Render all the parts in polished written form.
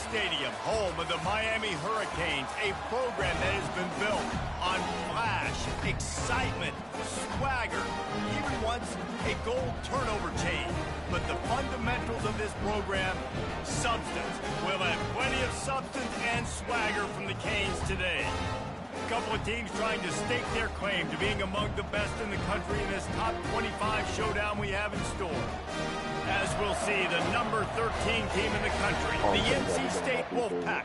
Stadium, home of the Miami Hurricanes, a program that has been built on flash, excitement, swagger, even once a goal turnover chain. But the fundamentals of this program, substance. We'll have plenty of substance and swagger from the Canes today. A couple of teams trying to stake their claim to being among the best in the country in this top 25 showdown we have in store. As we'll see, the number 13 team in the country, the NC State Wolfpack,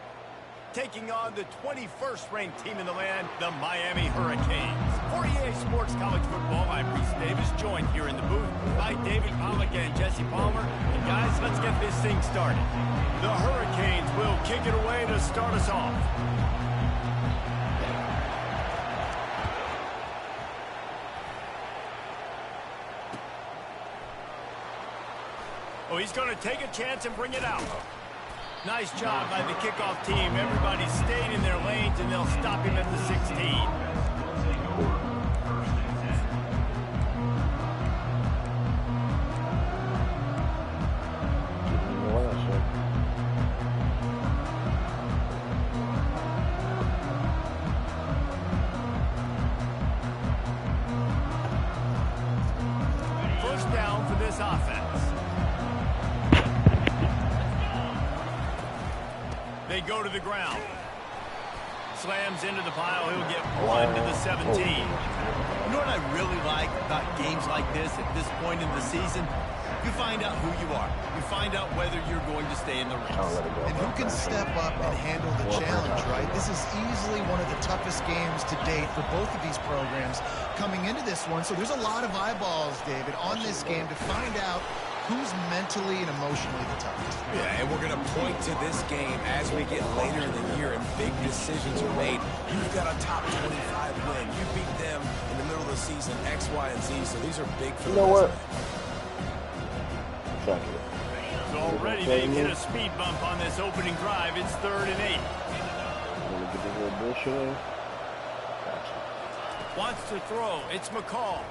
taking on the 21st ranked team in the land, the Miami Hurricanes. For EA Sports College Football, I'm Reese Davis, joined here in the booth by David Pollack and Jesse Palmer. And guys, let's get this thing started. The Hurricanes will kick it away to start us off. Oh, he's going to take a chance and bring it out. Nice job by the kickoff team. Everybody stayed in their lanes, and they'll stop him at the 16. First down for this offense. They go to the ground. Slams into the pile. He'll get one to the 17. You know what I really like about games like this at this point in the season? You find out who you are. You find out whether you're going to stay in the race. And who can step up and handle the challenge, right? This is easily one of the toughest games to date for both of these programs coming into this one. So there's a lot of eyeballs, David, on this game to find out who's mentally and emotionally the toughest. Yeah, and we're going to point to this game as we get later in the year and big decisions are made. You've got a top 25 win. You beat them in the middle of the season, X, Y, and Z, so these are big for the what? So already they've hit a speed bump on this opening drive. It's 3rd and 8. Want to get this little bullshit in? Wants to throw. It's McCall.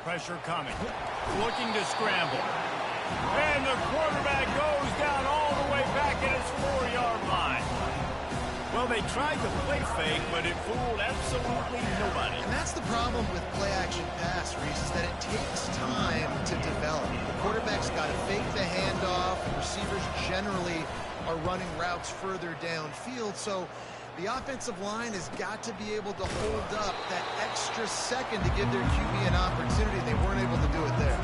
Pressure coming. Looking to scramble. And the quarterback goes down all the way back at his 4-yard line. Well, they tried to play fake, but it fooled absolutely nobody. And that's the problem with play-action pass, Reese, is that it takes time to develop. The quarterback's got to fake the handoff. Receivers generally are running routes further downfield, so the offensive line has got to be able to hold up that extra second to give their QB an opportunity. They weren't able to do it there.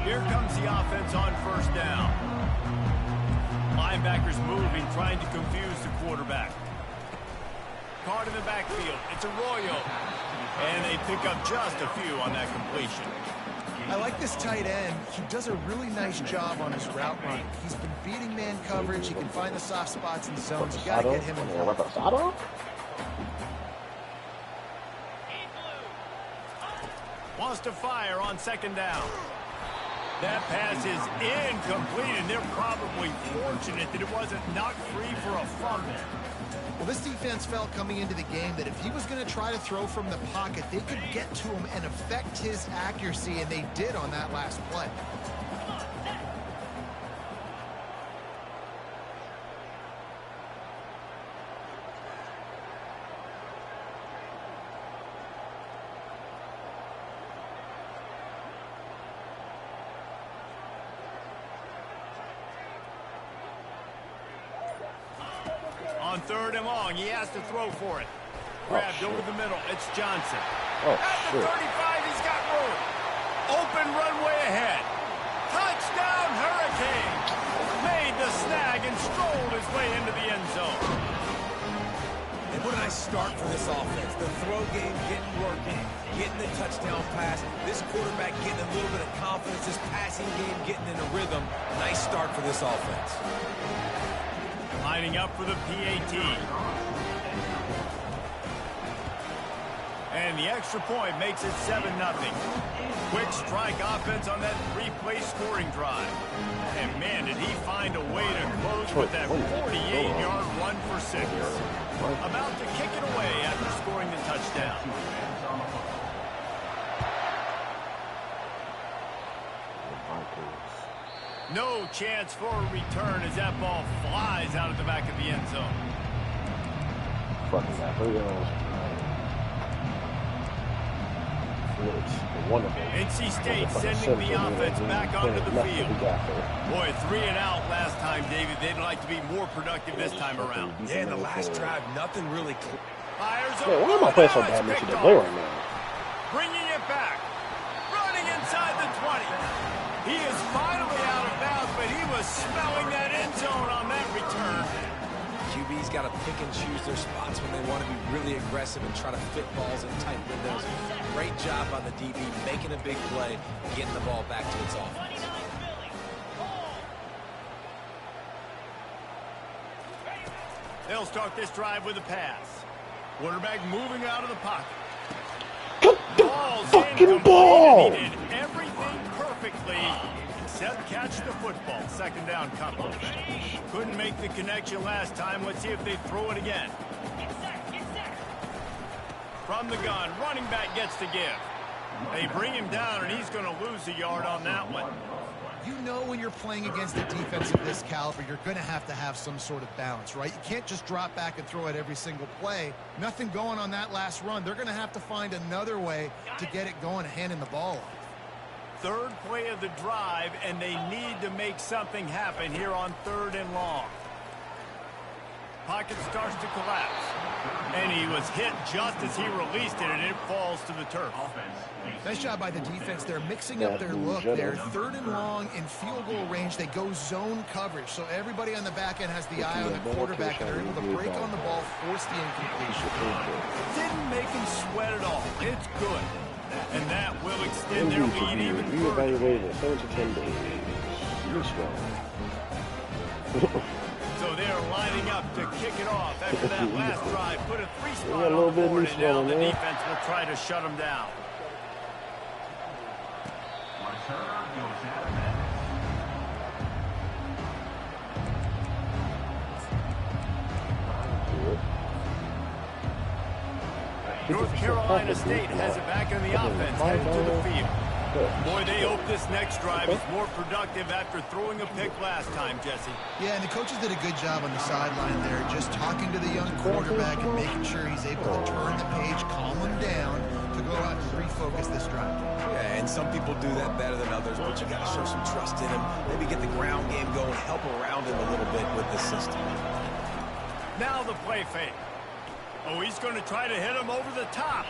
Here comes the offense on first down. Linebackers moving, trying to confuse the quarterback. Caught in the backfield. It's Arroyo. And they pick up just a few on that completion. I like this tight end. He does a really nice job on his route run. He's been beating man coverage. He can find the soft spots in zones. You got to get him involved. Wants to fire on second down. That pass is incomplete, and they're probably fortunate that it wasn't knocked free for a fumble. Well, this defense felt coming into the game that if he was going to try to throw from the pocket, they could get to him and affect his accuracy, and they did on that last play. On 3rd and long, he has to throw for it. Grabbed over the middle. It's Johnson. At the 35, he's got room. Open runway ahead. Touchdown, Hurricanes. Made the snag and strolled his way into the end zone. And what a nice start for this offense. The throw game getting working, getting the touchdown pass. This quarterback getting a little bit of confidence. This passing game getting in a rhythm. Nice start for this offense. Lining up for the PAT. And the extra point makes it 7-0. Quick strike offense on that 3-play scoring drive. And man, did he find a way to close with that 48-yard run for 6. About to kick it away after scoring the touchdown. No chance for a return as that ball flies out of the back of the end zone. Fucking got 3 yards. NC State sending the offense back onto the field. Boy, 3 and out last time, David. They'd like to be more productive this time around. Yeah, in the last drive, nothing really. Fires why am I playing so bad in the play right now? Bringing it back. Running inside the 20. He is finally out of bounds, but he was smelling that end zone on that return. QB's got to pick and choose their spots when they want to be really aggressive and try to fit balls in tight windows. Great job on the DB, making a big play, getting the ball back to its offense. They'll start this drive with a pass. Quarterback moving out of the pocket. Get the fucking ball! He did everything perfectly except catch the football. Second down coming. Couldn't make the connection last time. Let's see if they throw it again. From the gun, running back gets to give. They bring him down, and he's going to lose a yard on that one. You know when you're playing against a defense of this caliber, you're going to have some sort of balance, right? You can't just drop back and throw it every single play. Nothing going on that last run. They're going to have to find another way to get it going, handing the ball off. Third play of the drive, and they need to make something happen here on 3rd and long. Pocket starts to collapse. And he was hit just as he released it, and it falls to the turf. Nice job by the defense. They're mixing up their look. They're 3rd and long in field goal range. They go zone coverage. So everybody on the back end has the eye on the quarterback, and they're able to break on the ball, force the incompletion. Didn't make him sweat at all. It's good. And that will extend their lead even further. Evaluated 7 to 10 days. So they're lining up to kick it off after that last drive. Put a 3-spot a on the board, and now the man. defense will try to shut them down. North Carolina State has it back in the offense, headed to the field. Boy, they hope this next drive is more productive after throwing a pick last time, Jesse. Yeah, and the coaches did a good job on the sideline there, just talking to the young quarterback and making sure he's able to turn the page, calm him down, to go out and refocus this drive. Yeah, and some people do that better than others, but you got to show some trust in him. Maybe get the ground game going, help around him a little bit with the system. Now the play fake. Oh, he's going to try to hit him over the top.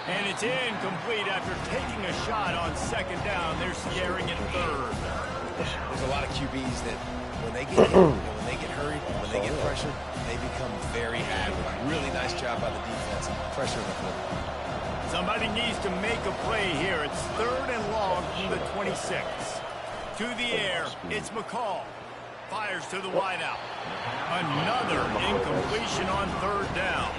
And it's incomplete after taking a shot on 2nd down. They're scaring it 3rd. There's a lot of QBs that when they get hit, when they get hurried, when they get pressured, they become very agile. Really nice job by the defense. Pressure in the quarterback. Somebody needs to make a play here. It's 3rd and long from the 26. To the air, it's McCall. Fires to the wideout. Another incompletion on 3rd down.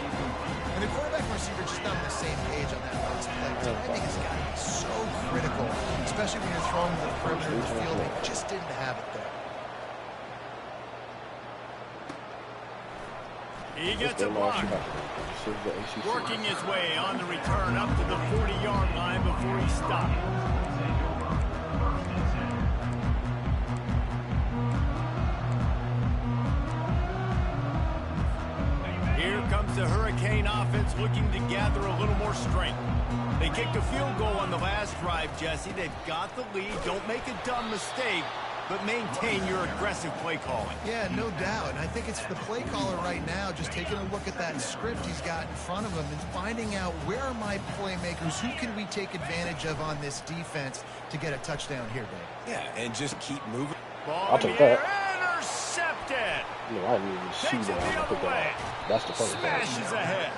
And the quarterback and receiver just not on the same page on that last play. Timing has got to be so critical, especially when you're throwing to the perimeter of the field. They just didn't have it there. He gets a block. Working his way on the return up to the 40-yard line before he stopped. Here comes the Hurricane offense looking to gather a little more strength. They kicked a field goal on the last drive, Jesse. They've got the lead. Don't make a dumb mistake, but maintain your aggressive play calling. Yeah, no doubt. And I think it's the play caller right now just taking a look at that script he's got in front of him and finding out where are my playmakers, who can we take advantage of on this defense to get a touchdown here, Dave. Yeah, and just keep moving. Ball I'll take that. Intercepted. No, I didn't even see Takes it that. the other way. That's the funny Smashes thing. ahead.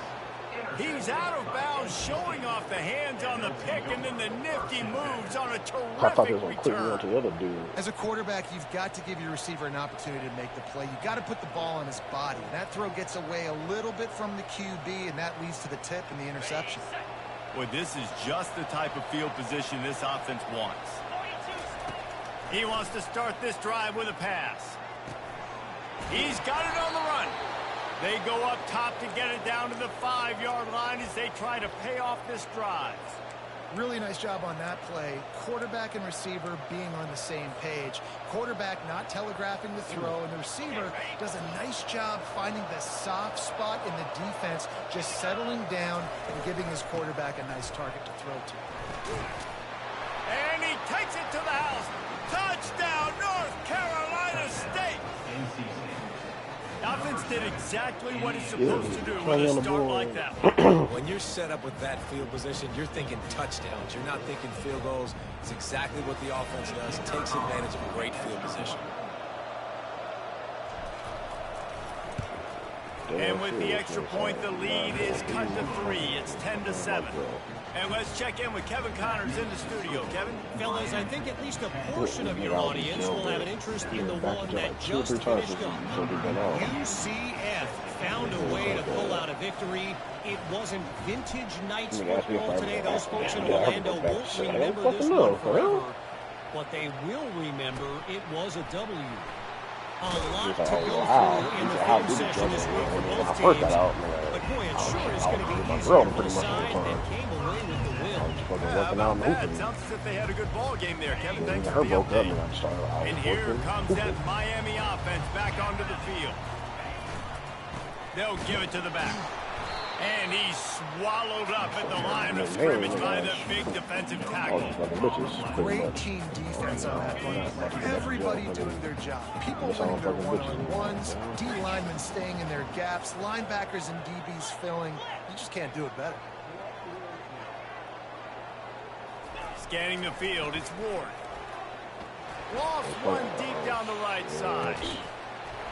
He's out of bounds, showing off the hands on the pick, and then the nifty moves on a I thought he was terrific going to quick run to return. the other dude. As a quarterback, you've got to give your receiver an opportunity to make the play. You've got to put the ball on his body. And that throw gets away a little bit from the QB, and that leads to the tip and the interception. Well, this is just the type of field position this offense wants. He wants to start this drive with a pass. He's got it on the run. They go up top to get it down to the 5-yard line as they try to pay off this drive. Really nice job on that play. Quarterback and receiver being on the same page. Quarterback not telegraphing the throw, and the receiver does a nice job finding the soft spot in the defense, just settling down and giving his quarterback a nice target to throw to. And he takes it to the house. Touchdown, North Carolina State. Offense did exactly what it's supposed to do with a start like that one. When you're set up with that field position, you're thinking touchdowns. You're not thinking field goals. It's exactly what the offense does. Takes advantage of a great field position. And with the extra point, the lead is cut to 3. It's 10-7. And let's check in with Kevin Connors in the studio. Kevin? Fellas, I think at least a portion of your audience will have an interest in the one that just finished up. UCF found a way to pull out a victory. It wasn't vintage Knights football today. Those folks in Orlando won't remember this one forever, but they will remember it was a W. A lot to go through in the film session this week for both teams. But boy, it sure is going to be easier for the side that came away with the win. It sounds as if they had a good ball game there, Kevin. Thanks for the update. And here comes that Miami offense back onto the field. They'll give it to the back. And he's swallowed up at the line of scrimmage by the big defensive tackle. Great team defense on that play. Everybody doing their job. People winning their one-on-ones, D linemen staying in their gaps, linebackers and DBs filling. You just can't do it better. Scanning the field, it's Ward. Lost one deep down the right side.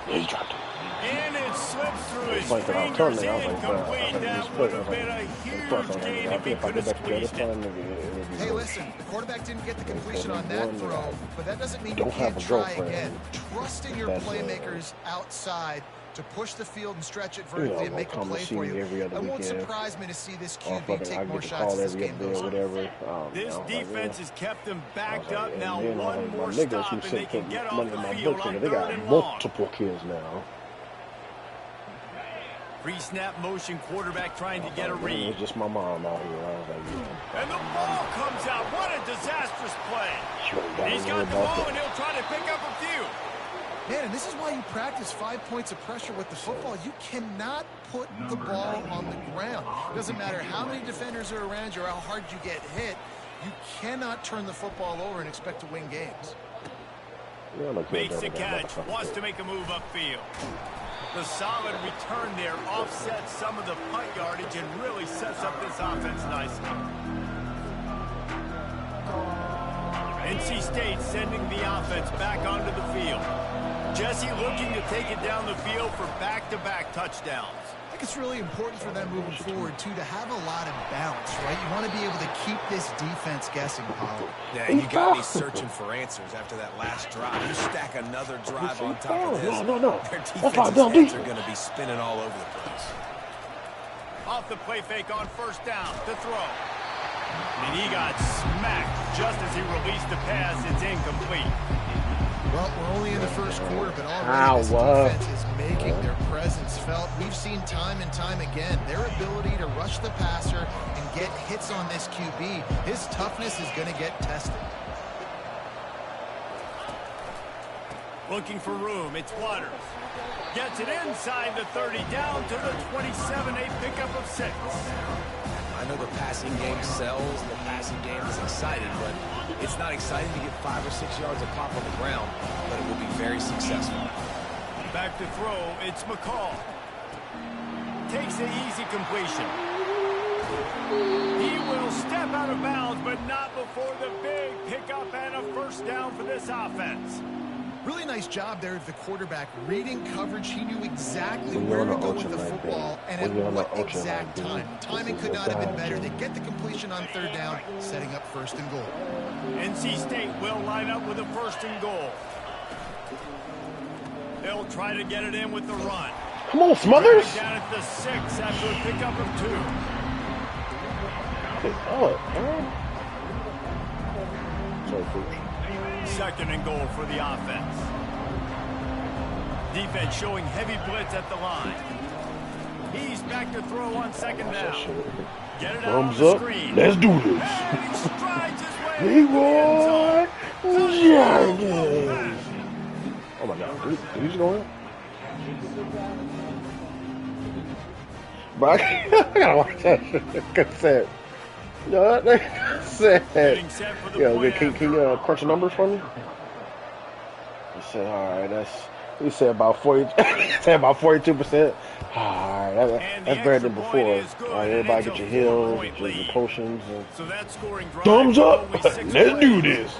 He dropped it. And it slips through his fingers, incomplete. That would have been a huge gain if he could have squeezed it. Hey, listen, the quarterback didn't get the completion on that throw, but that doesn't mean you can't try again. Trust in your playmakers outside to push the field and stretch it vertically and make a play for you. It won't surprise me to see this QB take more shots as this game goes on. This defense has kept them backed up. Now one more stop and they can get off the field on 3rd and long. Multiple kids now. Pre-snap motion, quarterback trying to get a read. It's just my mom out here. I was like, And the ball comes out. What a disastrous play. He's got the ball and he'll try to pick up a few. Man, and this is why you practice 5 points of pressure with the football. You cannot put the ball on the ground. It doesn't matter how many defenders are around you or how hard you get hit. You cannot turn the football over and expect to win games. Makes the catch. Wants to make a move upfield. The solid return there offsets some of the punt yardage and really sets up this offense nicely. NC State sending the offense back onto the field. Jesse looking to take it down the field for back-to-back touchdowns. I think it's really important for them moving forward, too, to have a lot of balance, right? You want to be able to keep this defense guessing, Paul. Yeah, you got me searching for answers after that last drive. You stack another drive on top of this. Their defensive heads are going to be spinning all over the place. Off the play fake on 1st down to throw. And he got smacked just as he released the pass. It's incomplete. Well, we're only in the 1st quarter, but already this defense is making their presence felt. We've seen time and time again their ability to rush the passer and get hits on this QB. His toughness is going to get tested. Looking for room, it's Waters. Gets it inside the 30, down to the 27, a pickup of 6. I know the passing game sells, the passing game is exciting, but it's not exciting to get 5 or 6 yards of pop on the ground, but it will be very successful. Back to throw, it's McCall. Takes the easy completion. He will step out of bounds, but not before the big pickup and a 1st down for this offense. Really nice job there of the quarterback. Reading coverage, he knew exactly where to go with the football and at what exact time. Timing could not have been better. They get the completion on 3rd down, setting up 1st and goal. NC State will line up with a 1st and goal. They'll try to get it in with the run. Come on, Smothers! Down at the 6 after a pickup of 2. Sorry, Coach. 2nd and goal for the offense. Defense showing heavy blitz at the line. He's back to throw on 2nd down. Get it out on Thumbs the up. screen. Let's do this. And he strides his way into the end zone. Leroy Jenkins. Oh my God, did he just go in? Bro, I gotta watch that shit. Cassette. Yo, that cassette. Getting set for the Yo, point can you crunch the numbers for me? He said, all right, he said about 40, said about 42%. All right, that's better than before. All right, everybody get your heals, your potions. So that scoring drive Thumbs up. only 6 Let's plays. do this.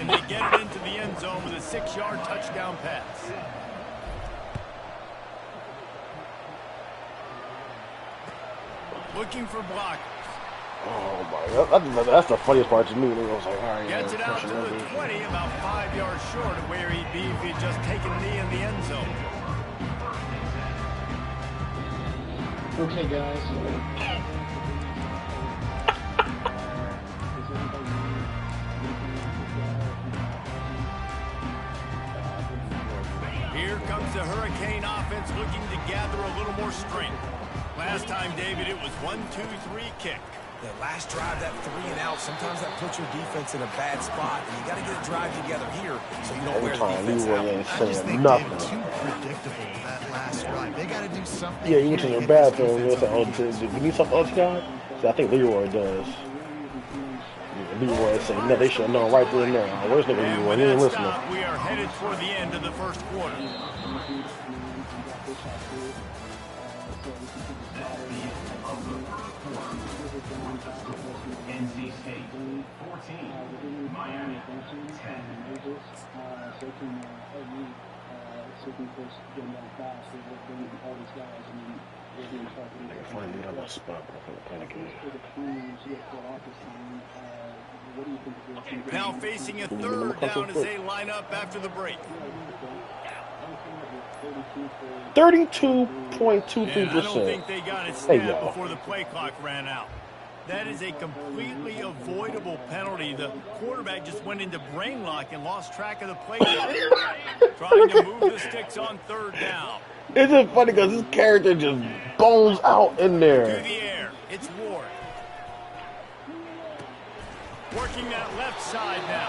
And they get it into the end zone with a 6-yard touchdown pass. Looking for blockers. Oh my God, that's the funniest part to me. I was like, all right, Gets it out to the 20, about 5 yards short of where he'd be if he'd just taken a knee in the end zone. Okay, guys. Here comes the Hurricane offense looking to gather a little more strength. Last time, David, it was 1-2-3 kick. The last drive, that 3 and out, sometimes that puts your defense in a bad spot. And you got to get a drive together here so you don't wear the defense out. I just think nothing. they were too predictable that last drive. They got to do something. Yeah, you went to the bathroom. You say, oh, you need something else, guys? See, I think Leroy does. Leroy said, no, they should have known right there and there. Where's nigga And Leroy? with He ain't that listening. stop, we are headed toward the end of the first quarter. NC State 14, Miami 10. Finally, I'm on spot, bro. I'm gonna Now facing a third down as they line up after the break. 32.23%. And I don't think they got it snapped before the play clock ran out. That is a completely avoidable penalty. The quarterback just went into brain lock and lost track of the play clock. Trying to move the sticks on third down. It's just funny because this character just bones out in To there. the air, it's Ward. Working that left side now.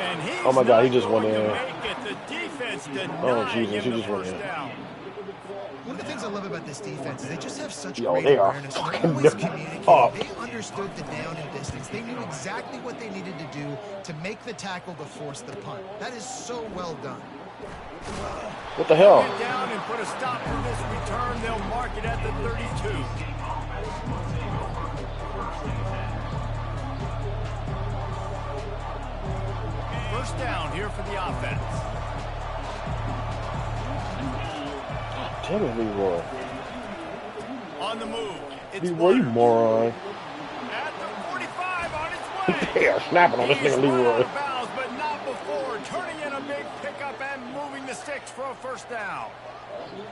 And he's Oh my God, he just not went going in. to make it. The defense denying Oh, Jesus, him he the just went first in. down. One of the things I love about this defense is they just have such Yo, great they are awareness. They're fucking always up. communicating. They understood the down and distance. They knew exactly what they needed to do to make the tackle to force the punt. That is so well done. What the hell? Get down and put a stop to this return. They'll mark it at the 32. First down here for the offense. Damn it, Leroy. On the move. It's Leroy, you Waters. moron. At the 45 on its way. They are snapping on this He's nigga run out Leroy. of bounds, but not before. Turning in a big pickup and moving the sticks for a first down.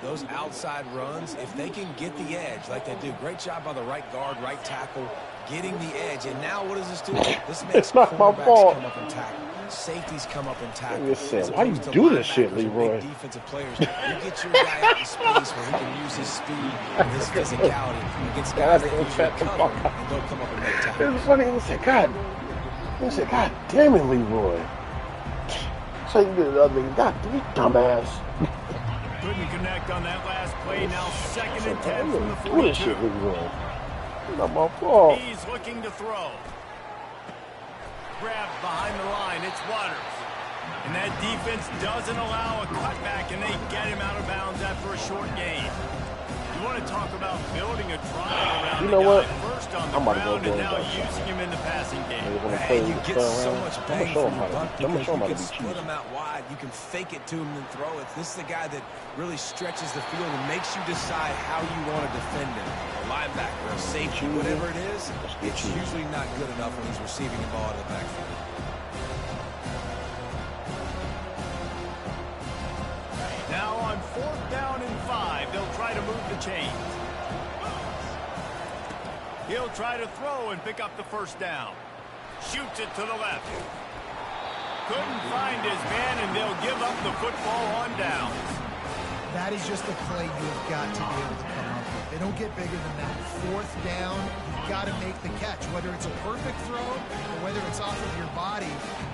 Those outside runs, if they can get the edge like they do, great job by the right guard, right tackle, getting the edge. And now what does this do? This makes It's not my cornerbacks fault. come up and tackle. Safeties come up and tackle. Like I said, As why do you opposed to do this shit, linebackers or Leroy? big defensive players. You get your guy out in space where he can use his speed and his physicality against guys that use their cover, and they'll come up and make tackles. It's funny. He said, God damn it, Leroy. So you did the other thing. God damn, you dumbass. Couldn't connect on that last play. Now second and 10 from the Do this 42. shit, Leroy. It's not my fault. He's looking to throw. Grabbed behind the line. It's Waters. And that defense doesn't allow a cutback, and they get him out of bounds after a short gain. You want to talk about building a trial around You know the what? guy first on the I'm about to go ground do and it now outside. using him in the passing game. They're gonna And play you this get third so round. much I'm bang gonna show for him your how buck to. I'm gonna because show him you how to can be split cheap. them out wide. You can fake it to him and throw it. This is a guy that really stretches the field and makes you decide how you want to defend him. A linebacker, a safety, whatever it is, it's usually not good enough when he's receiving the ball in the backfield. Now on fourth down and 5, they'll try to move the chains. He'll try to throw and pick up the first down. Shoots it to the left. Couldn't find his man, and they'll give up the football on downs. That is just a play you have got to be able to come up with. They don't get bigger than that. Fourth down, you've got to make the catch. Whether it's a perfect throw or whether it's off of your body,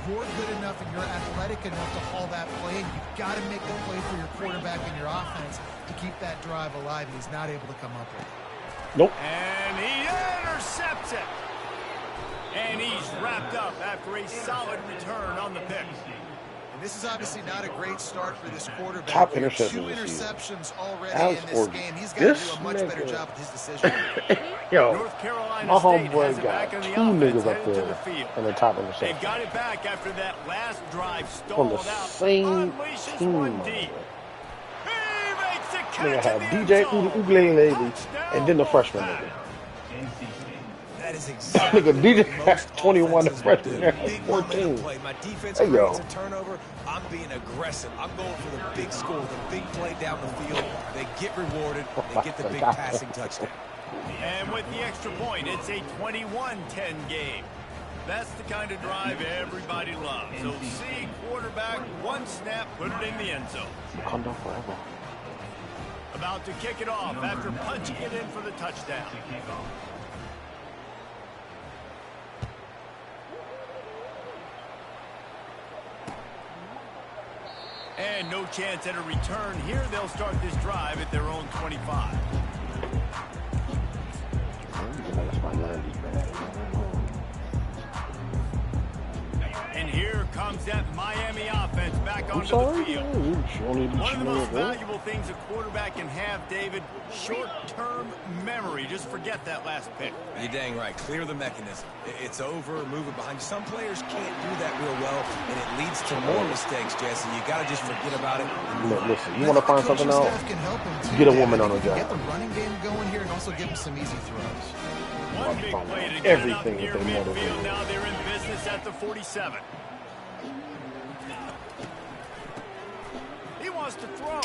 you're good enough and you're athletic enough to haul that play, and you've got to make the play for your quarterback and your offense to keep that drive alive, and he's not able to come up with it. Nope. And he intercepts it. And he's wrapped up after a solid return on the pick. And this is obviously not a great start for this quarterback. Top interception. 2 interceptions already Alex in this game. He's got to do a much better job with his decision. Yo, North Carolina my State homeboy has it got back in 2 the offense niggas up headed to there the field. in the top They've interception. got it back after that last drive From the stalled out. same Unleashes team. one deep. He makes the Nigga catch had in the DJ end zone. Ugalele and then the freshman Touchdown, nigga. That is exactly Nigga, DJ what had most 21, the offenses freshman do. had Big 14. momentum play. My defense Hey, yo. creates a turnover. I'm being aggressive. I'm going for the big score, the big play down the field. They get rewarded. They get the big passing touchdown. And with the extra point, it's a 21-10 game. That's the kind of drive everybody loves. So see quarterback, one snap, put it in the end zone. Come down forever. About to kick it off after punching it in for the touchdown. And no chance at a return here. They'll start this drive at their own 25. And here comes that Miami offense back onto the field. One of the most valuable things a quarterback can have, David, short-term memory. Just forget that last pick. You're dang right. Clear the mechanism. It's over, move it behind you. Some players can't do that real well, and it leads to more mistakes, Jesse. You got to just forget about it. Look, listen, you want to find something out? Get a woman on the job. Get the running game going here and also give him some easy throws. One big play to get Everything it up that near they midfield. motivate. Now they're in business at the 47. He wants to throw.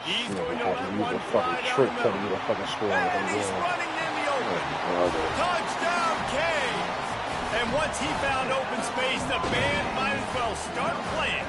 He's going to let one fly down trick the to middle. you to fucking score. And he's running in the open. Touchdown, Canes. And once he found open space, the band might as well start playing.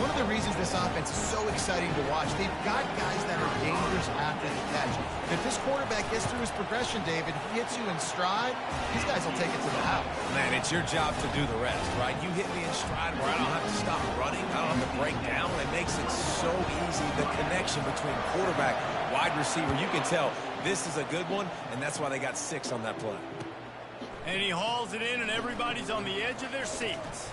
One of the reasons this offense is so exciting to watch, they've got guys that are dangerous after the catch. If this quarterback gets through his progression, David, he hits you in stride, these guys will take it to the house. Man, it's your job to do the rest, right? You hit me in stride where I don't have to stop running. I don't have to break down. It makes it so easy. The connection between quarterback, wide receiver, you can tell this is a good one, and that's why they got 6 on that play. And he hauls it in, and everybody's on the edge of their seats.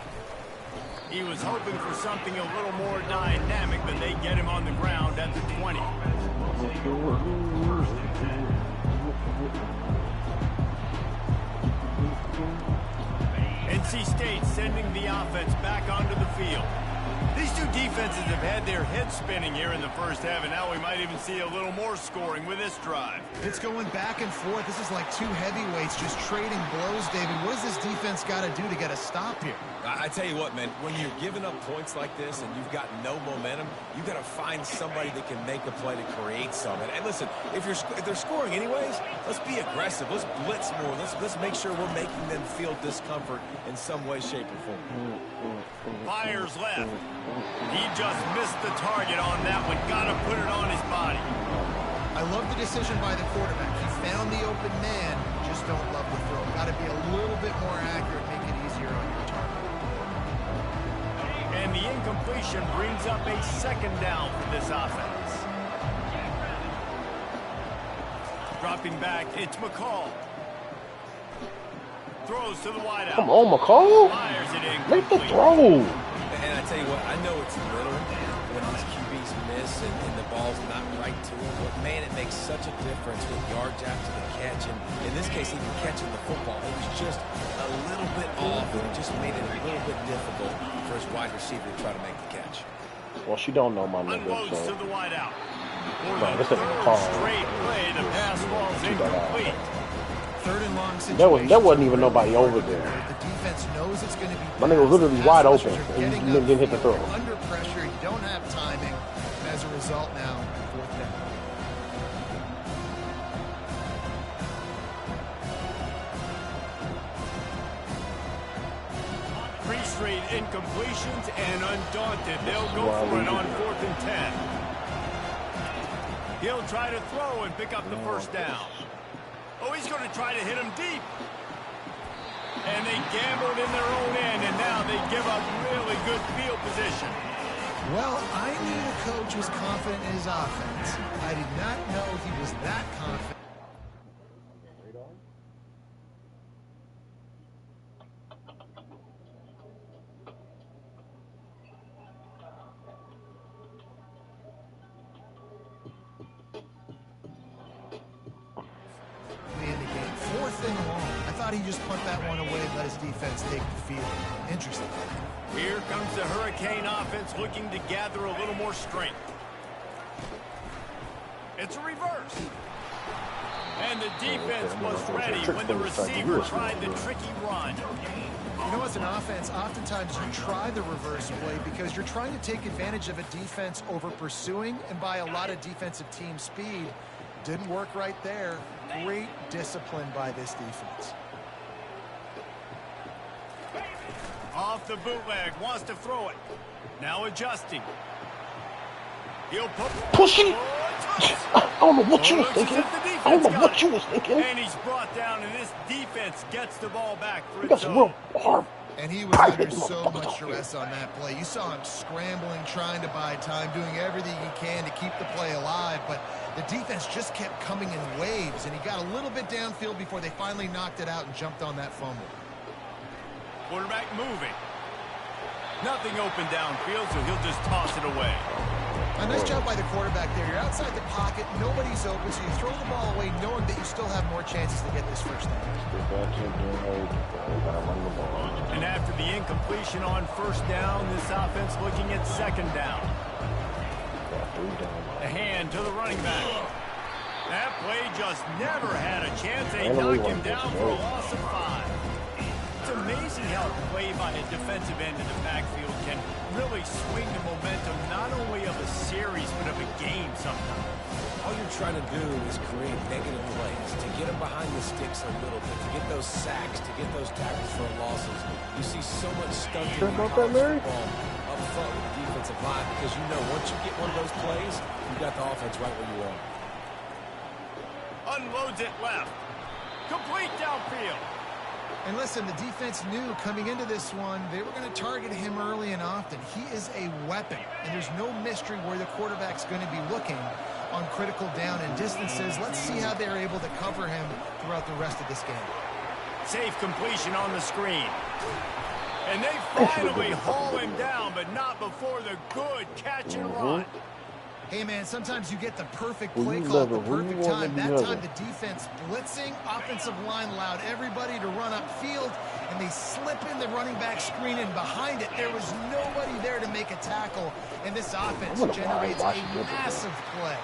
He was hoping for something a little more dynamic, but they get him on the ground at the 20. NC State sending the offense back onto the field. These two defenses have had their heads spinning here in the first half, and now we might even see a little more scoring with this drive. It's going back and forth. This is like 2 heavyweights just trading blows, David. What does this defense got to do to get a stop here? I tell you what, man, when you're giving up points like this and you've got no momentum, you got to find somebody that can make a play to create something. And listen, if they're scoring anyways, let's be aggressive. Let's blitz more. Let's make sure we're making them feel discomfort in some way, shape, or form. Fires left. He just missed the target on that one. Got to put it on his body. I love the decision by the quarterback. He found the open man, just don't love the throw. Got to be a little bit more accurate, make it easier on your target. And the incompletion brings up a 2nd down for this offense. Dropping back, it's McCall. Throws to the wideout. Come on, McCall. Fires it in. Make the throw. And I tell you what, I know it's little when these QBs miss and the ball's not right to them, but man, it makes such a difference with yards after the catch. And in this case, even catching the football, it was just a little bit off, and it just made it a little bit difficult for his wide receiver to try to make the catch. Well, she don't know my nigga, Unloads so. to the wideout. No, this ain't McCall. Straight play, the pass falls incomplete. 3rd and long situation. There wasn't even nobody over there. The defense knows it's going to be. My nigga was literally wide open, and he didn't hit the throw. Under pressure, you don't have timing. As a result, now 4th down. Three straight incompletions, and undaunted, they'll go for it on 4th and 10. He'll try to throw and pick up the first down. Oh, he's going to try to hit him deep. And they gambled in their own end, and now they give up really good field position. Well, I knew the coach was confident in his offense. I did not know he was that confident. He just punt that one away and let his defense take the field. Interesting. Here comes the Hurricane offense looking to gather a little more strength. It's a reverse. And the defense was ready when the receiver tried the tricky run. You know, as an offense, oftentimes you try the reverse play because you're trying to take advantage of a defense over pursuing and by a lot of defensive team speed. Didn't work right there. Great discipline by this defense. Off the bootleg, wants to throw it. Now adjusting. He'll pushing. I don't know what you was thinking. I don't know what you was thinking. And he's brought down, and this defense gets the ball back for its own. And he was under so much stress on that play. You saw him scrambling, trying to buy time, doing everything he can to keep the play alive. But the defense just kept coming in waves, and he got a little bit downfield before they finally knocked it out and jumped on that fumble. Quarterback moving. Nothing open downfield, so he'll just toss it away. A nice job by the quarterback there. You're outside the pocket, nobody's open, so you throw the ball away knowing that you still have more chances to get this first down. And after the incompletion on first down, this offense looking at second down. The hand to the running back. That play just never had a chance. They knocked him down for a loss of 5. It's amazing how a play by a defensive end in the backfield can really swing the momentum not only of a series but of a game sometimes. All you're trying to do is create negative plays, to get them behind the sticks a little bit, to get those sacks, to get those tackles for losses. You see so much stunting in college football up front with the defensive line because you know once you get one of those plays, you got the offense right where you want. Unloads it left. Complete downfield. And listen, the defense knew coming into this one, they were going to target him early and often. He is a weapon, and there's no mystery where the quarterback's going to be looking on critical down and distances. Let's see how they're able to cover him throughout the rest of this game. Safe completion on the screen. And they finally haul him down, but not before the good catch and run. Hey, man, sometimes you get the perfect play call at the perfect time. That time, the defense blitzing, offensive line allowed everybody to run upfield, and they slip in the running back screen, and behind it, there was nobody there to make a tackle, and this offense generates a massive play.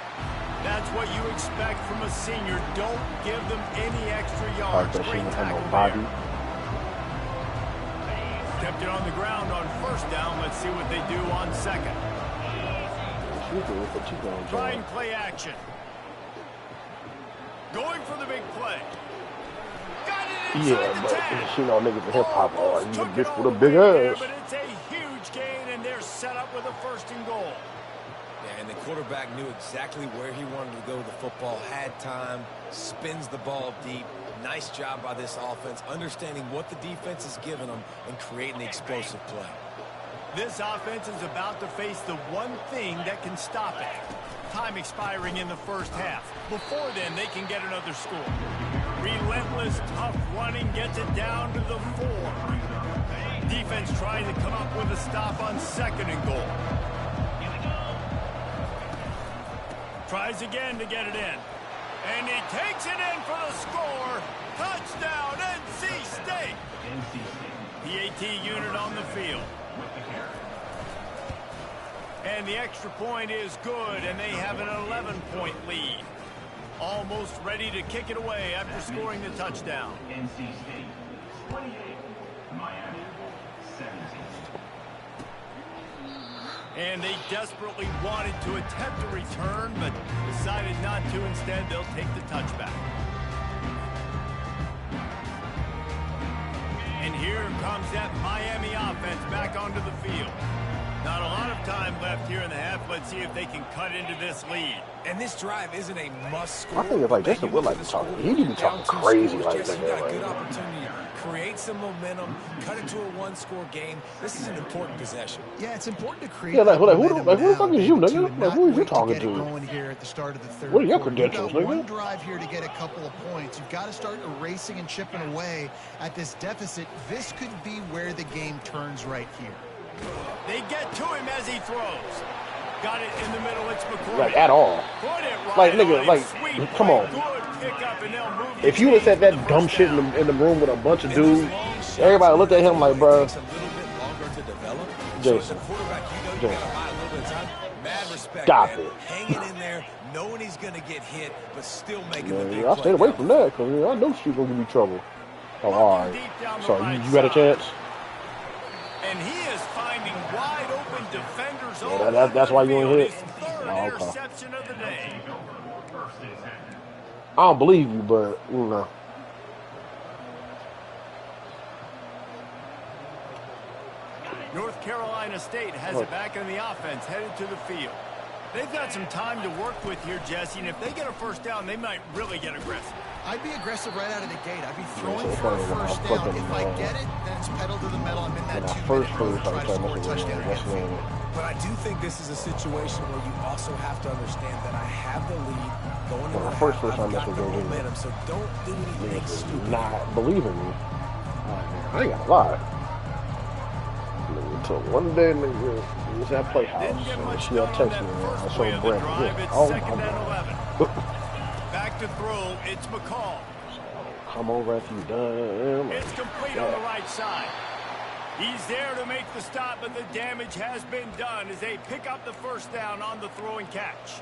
That's what you expect from a senior. Don't give them any extra yards. Great tackle there. Kept it on the ground on first down. Let's see what they do on second. Trying play action. Going for the big play. Got it inside the 10. You know, niggas in hip-hop are you bitch with a big ass. But it's a huge gain, and they're set up with a first and goal. Yeah, and the quarterback knew exactly where he wanted to go with the football, had time, spins the ball deep. Nice job by this offense, understanding what the defense is giving them and creating the explosive play. This offense is about to face the one thing that can stop it. Time expiring in the first half. Before then, they can get another score. Relentless, tough running gets it down to the 4. Defense trying to come up with a stop on second and goal. Tries again to get it in. And he takes it in for the score. Touchdown, NC State. PAT unit on the field. And the extra point is good, and they have an 11-point lead. Almost ready to kick it away after scoring the touchdown. NC State 28, Miami 17. And they desperately wanted to attempt a return, but decided not to. Instead, they'll take the touchback. And here comes that Miami offense back onto the field. Not a lot of time left here in the half. Let's see if they can cut into this lead. And this drive isn't a must-score. I think it's like Jason Wood like talking. He be talking crazy like that. You got a good opportunity to create some momentum, cut it to a one-score game. This is an important possession. Yeah, it's important to create. Yeah, like who the fuck is you, nigga? Like who are you talking to? Going here at the start of the third. What are your credentials, nigga? One drive here to get a couple of points. You've got to start erasing and chipping away at this deficit. This could be where the game turns right here. They get to him as he throws. Got it in the middle. It's McCoy. Like at all. Right like nigga, like come on. If you would have said that dumb shit in the room with a bunch of dudes, everybody looked at him like, bro. Jason. Stop it. Hanging in there, knowing he's gonna get hit, but still making the big I stayed away from that because I know she's gonna give me trouble. Oh, all right. So you had a chance. And he is finding wide open defenders. Yeah, that's why you ain't hit. Oh, interception of the day. I don't believe you, but you know. North Carolina State has it back in the offense, headed to the field. They've got some time to work with here, Jesse, and if they get a first down, they might really get aggressive. I'd be aggressive right out of the gate. I'd be throwing for a first down. If I get it, then it's pedal to the metal. I'm in that 2-minute mode, try to score a touchdown against me. But I do think this is a situation where you also have to understand that I have the lead going into the half. I've got the momentum, so don't do anything stupid. Not believing me. I ain't gonna lie. Until one day, nigga, was at Playhouse. And she had text me. I saw Brent. Oh, back to throw. It's McCall. Come over after you done. It's complete on the right side. He's there to make the stop, but the damage has been done as they pick up the first down on the throw and catch.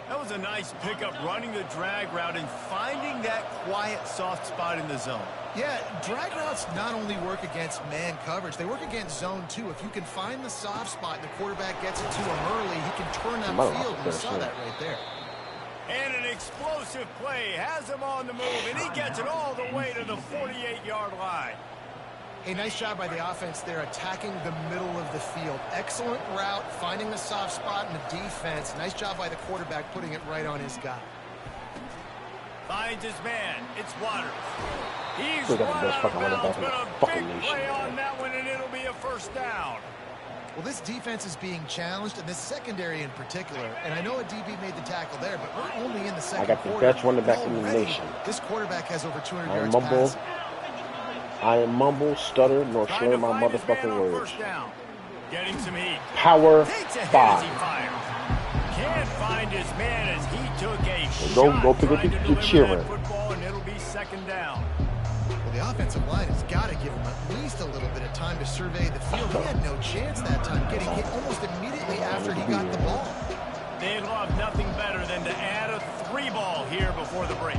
That was a nice pickup, running the drag route and finding that quiet, soft spot in the zone. Yeah, drag routes not only work against man coverage, they work against zone too. If you can find the soft spot and the quarterback gets it to him early, he can turn upfield, and you saw that right there. And an explosive play has him on the move, and he gets it all the way to the 48-yard line. Hey, nice job by the offense there, attacking the middle of the field. Excellent route, finding the soft spot in the defense. Nice job by the quarterback putting it right on his guy. Finds his man. It's Waters. He's got the best fucking running back in the fucking big nation. play on that one, and it'll be a first down. Well, this defense is being challenged, and this secondary in particular. And I know a DB made the tackle there, but we're only in the second quarter. I got the best running back in the nation. This quarterback has over 200 yards passing. I am mumble, stutter, nor slur my motherfucking words. Getting some heat. Power 5. Can't find his man as he took a Go pick up your cheering. Football, and it'll be second down. Well, the offensive line has got to give him at least a little bit of time to survey the field. He had no chance that time, getting hit almost immediately after he got the ball. They'd love nothing better than to add a 3-ball here before the break.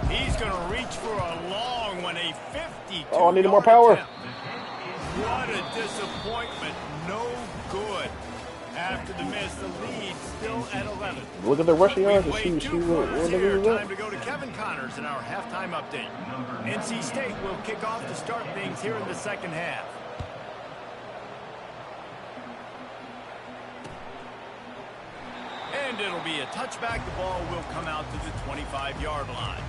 He's going to reach for a long one, a 52. Oh, I need more power. What a disappointment. No good. After the miss, the lead still at 11. Look at the rushing yards and see what they're doing. Time to go to Kevin Connors in our halftime update. NC State will kick off to start things here in the second half. And it'll be a touchback. The ball will come out to the 25-yard line.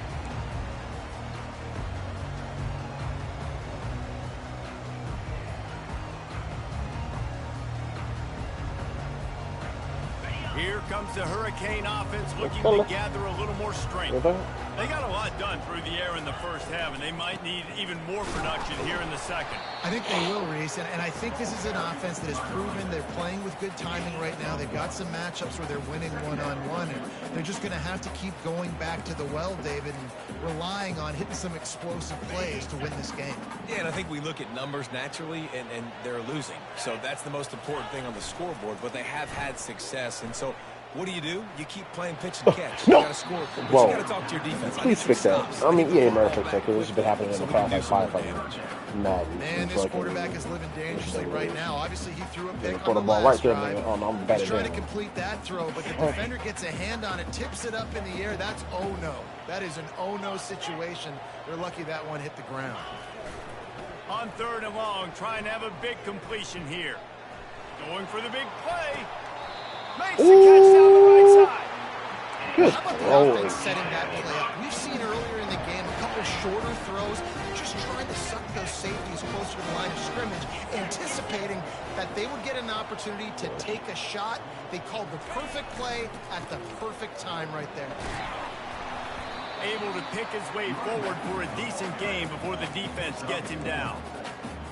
Here comes the Hurricane offense looking to gather a little more strength. They got a lot done through the air in the first half, and they might need even more production here in the second. I think they will, Reese, and I think this is an offense that has proven they're playing with good timing right now. They've got some matchups where they're winning one-on-one, and they're just going to have to keep going back to the well, David, and relying on hitting some explosive plays to win this game. Yeah, and I think we look at numbers naturally, and they're losing. So that's the most important thing on the scoreboard, but they have had success, and so what do? You keep playing pitch and catch. You got to score, but you got to talk to your defense. Please fix that. I mean, yeah, Mary fix that because this has been happening in the past like 5 minutes. Man, this quarterback is living dangerously right now. Obviously, he threw a pick on the ball last right drive. there. He's trying to complete that throw, but the defender gets a hand on it, tips it up in the air. That's oh no. That is an oh no situation. They're lucky that one hit the ground. On 3rd and long, trying to have a big completion here. Going for the big play. Makes the catch down the right side. How about the offense setting that play up? We've seen earlier in the game a couple shorter throws, just trying to suck those safeties closer to the line of scrimmage, anticipating that they would get an opportunity to take a shot. They called the perfect play at the perfect time right there. Able to pick his way forward for a decent game before the defense gets him down.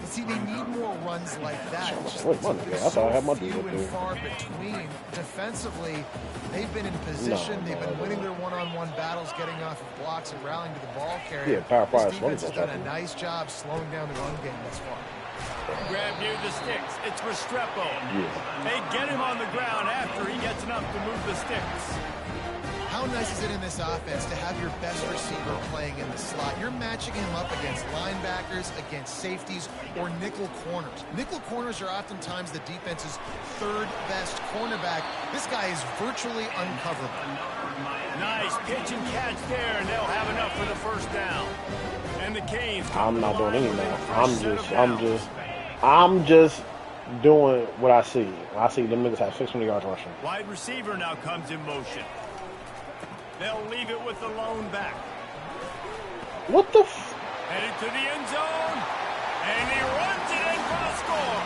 See, they need more runs like that. It's Wait, just I thought I had my so few dude up and there. far between. Defensively, they've been in position. They've been winning their one-on-one battles, getting off of blocks and rallying to the ball carrier. Yeah, Power Five This is one defense of has those done a happens. nice job slowing down the run game thus far. Grab near the sticks. It's Restrepo. Yeah. They get him on the ground after he gets enough to move the sticks. How nice is it in this offense to have your best receiver playing in the slot? You're matching him up against linebackers, against safeties, or nickel corners. Nickel corners are oftentimes the defense's third best cornerback. This guy is virtually uncoverable. Nice pitch and catch there, and they'll have enough for the first down. And the Canes I'm not doing any now. I'm just doing what I see. I see them niggas have 600 yards rushing. Wide receiver now comes in motion. They'll leave it with the lone back. What the Headed to the end zone. And he runs it in for the score.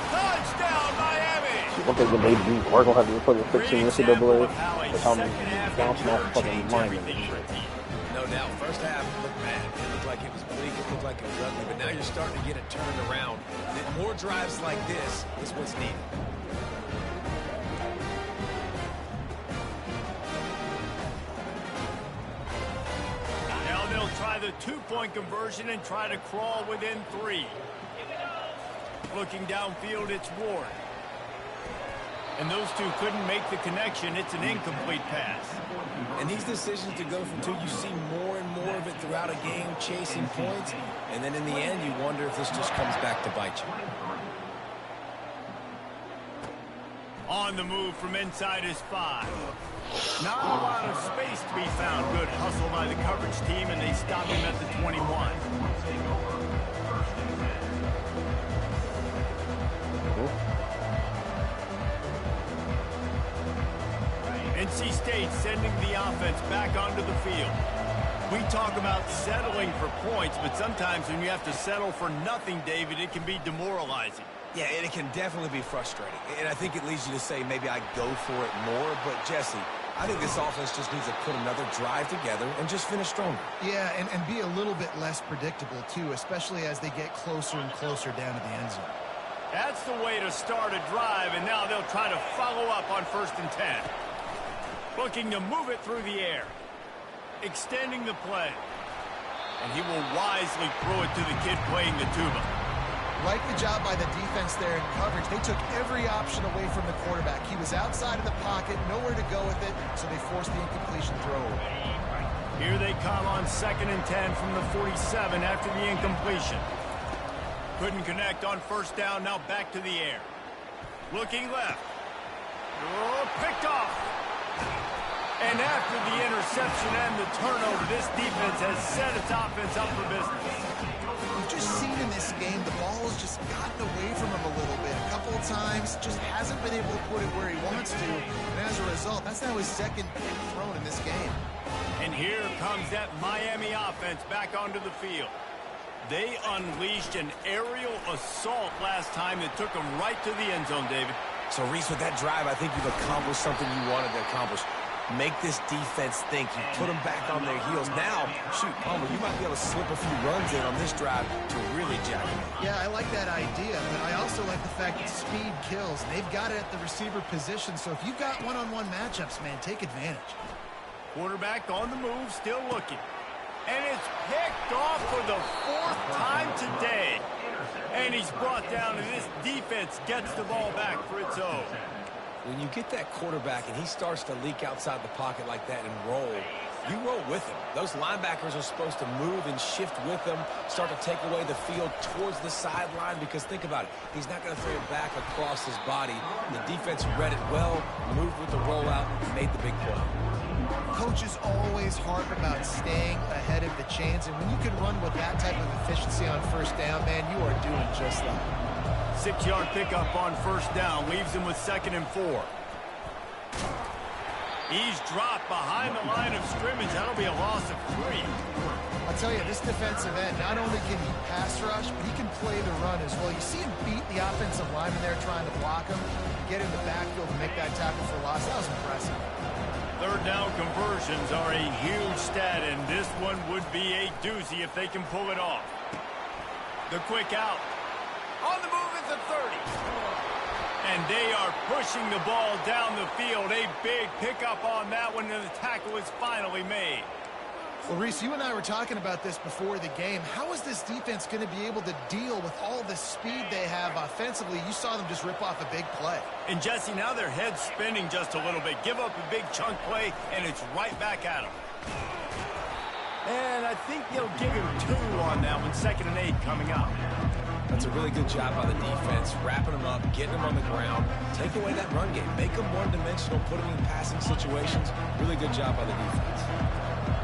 Touchdown, Miami. One thing that they do, we're going to have to put the 15 NCAA. That's how I'm bouncing off fucking linemen and shit. No doubt. First half looked bad. It looked like it was bleak. It looked like it was ugly. But now you're starting to get it turned around. More drives like this is what's needed. Now they'll try the two-point conversion and try to crawl within 3. Looking downfield, it's Ward. And those two couldn't make the connection. It's an incomplete pass. And these decisions to go for 2, you see more and more of it throughout a game, chasing points. And then in the end, you wonder if this just comes back to bite you. On the move from inside his 5. Not a lot of space to be found. Good hustle by the coverage team, and they stop him at the 21. NC State sending the offense back onto the field. We talk about settling for points, but sometimes when you have to settle for nothing, David, it can be demoralizing. Yeah, and it can definitely be frustrating. And I think it leads you to say maybe I go for it more. But, Jesse, I think this offense just needs to put another drive together and just finish stronger. Yeah, and be a little bit less predictable, too, especially as they get closer and closer down to the end zone. That's the way to start a drive, and now they'll try to follow up on 1st and 10. Looking to move it through the air. Extending the play. And he will wisely throw it to the kid playing the tuba. Like the job by the defense there in coverage. They took every option away from the quarterback. He was outside of the pocket, nowhere to go with it, so they forced the incompletion throw away. Here they come on 2nd and 10 from the 47 after the incompletion. Couldn't connect on 1st down, now back to the air. Looking left. Oh, picked off. And after the interception and the turnover, this defense has set its offense up for business. We've just seen in this game, the ball has just gotten away from him a little bit. A couple of times, just hasn't been able to put it where he wants to. And as a result, that's now his 2nd pick thrown in this game. And here comes that Miami offense back onto the field. They unleashed an aerial assault last time that took them right to the end zone, David. So, Reese, with that drive, I think you've accomplished something you wanted to accomplish. Make this defense think. You put them back on their heels. Now, shoot, Palmer, you might be able to slip a few runs in on this drive to really jack them up. Yeah, I like that idea, but I also like the fact that speed kills. They've got it at the receiver position, so if you've got one-on-one matchups, man, take advantage. Quarterback on the move, still looking. And it's picked off for the 4th time today. And he's brought down, and this defense gets the ball back for its own. When you get that quarterback and he starts to leak outside the pocket like that and roll, you roll with him. Those linebackers are supposed to move and shift with him, start to take away the field towards the sideline, because think about it. He's not going to throw it back across his body. The defense read it well, moved with the rollout, and made the big play. Coaches always harp about staying ahead of the chains, and when you can run with that type of efficiency on 1st down, man, you are doing just that. 6-yard pickup on first down leaves him with 2nd and 4. He's dropped behind the line of scrimmage. That'll be a loss of 3. I'll tell you, this defensive end, not only can he pass rush, but he can play the run as well. You see him beat the offensive lineman there trying to block him, get in the backfield and make that tackle for loss. That was impressive. 3rd down conversions are a huge stat, and this one would be a doozy if they can pull it off. The quick out. On the move at the 30. And they are pushing the ball down the field. A big pickup on that one, and the tackle is finally made. Well, Reese, you and I were talking about this before the game. How is this defense going to be able to deal with all the speed they have offensively? You saw them just rip off a big play. And, Jesse, now their head's spinning just a little bit. Give up a big chunk play, and it's right back at them. And I think they'll give him 2 on that one. 2nd and 8 coming up. That's a really good job by the defense, wrapping them up, getting them on the ground, take away that run game, make them one-dimensional, put them in passing situations. Really good job by the defense.